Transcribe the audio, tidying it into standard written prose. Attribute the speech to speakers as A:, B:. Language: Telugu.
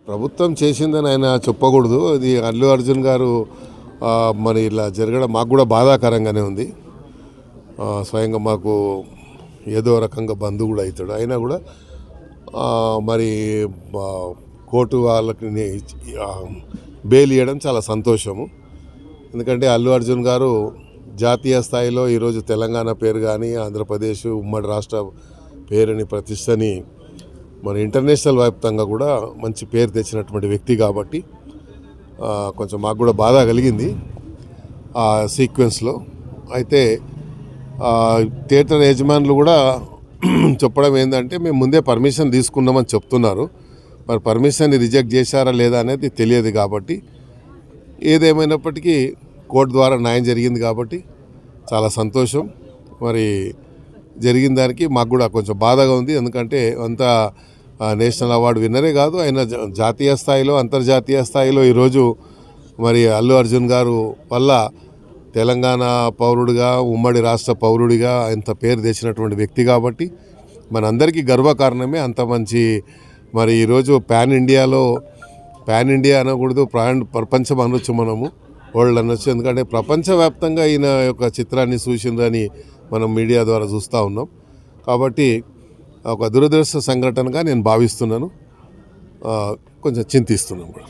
A: ప్రభుత్వం చేసిందని ఆయన చెప్పకూడదు. అది అల్లు అర్జున్ గారు మరి ఇలా జరగడం మాకు కూడా బాధాకరంగానే ఉంది. స్వయంగా మాకు ఏదో రకంగా బంధువు కూడా అవుతాడు. అయినా కూడా మరి కోర్టు వాళ్ళకి బెయిల్ ఇవ్వడం చాలా సంతోషము. ఎందుకంటే అల్లు అర్జున్ గారు జాతీయ స్థాయిలో ఈరోజు తెలంగాణ పేరు కానీ ఆంధ్రప్రదేశ్ ఉమ్మడి రాష్ట్ర పేరుని ప్రతిష్టని మరి ఇంటర్నేషనల్ వ్యాప్తంగా కూడా మంచి పేరు తెచ్చినటువంటి వ్యక్తి కాబట్టి కొంచెం మాకు కూడా బాధ కలిగింది ఆ సీక్వెన్స్లో. అయితే థియేటర్ యజమానులు కూడా చెప్పడం ఏంటంటే మేము ముందే పర్మిషన్ తీసుకున్నామని చెప్తున్నారు. మరి పర్మిషన్ని రిజెక్ట్ చేశారా లేదా అనేది తెలియదు. కాబట్టి ఏదేమైనప్పటికీ కోర్టు ద్వారా న్యాయం జరిగింది కాబట్టి చాలా సంతోషం. మరి జరిగిన దానికి మాకు కూడా కొంచెం బాధగా ఉంది. ఎందుకంటే అంతా నేషనల్ అవార్డు విన్నరే కాదు, ఆయన జాతీయ స్థాయిలో అంతర్జాతీయ స్థాయిలో ఈరోజు మరి అల్లు అర్జున్ గారు వల్ల తెలంగాణ పౌరుడిగా ఉమ్మడి రాష్ట్ర పౌరుడిగా ఇంత పేరు తెచ్చినటువంటి వ్యక్తి కాబట్టి మనందరికీ గర్వకారణమే. అంత మంచి మరి ఈరోజు పాన్ ఇండియా అనకూడదు, ప్రపంచం అనొచ్చు, మనము వరల్డ్ అనొచ్చు. ఎందుకంటే ప్రపంచవ్యాప్తంగా ఈయన యొక్క చిత్రాన్ని చూసిందని మనం మీడియా ద్వారా చూస్తూ ఉన్నాం. కాబట్టి ఒక దురదృష్ట సంఘటనగా నేను భావిస్తున్నాను, కొంచెం చింతిస్తున్నాను కూడా.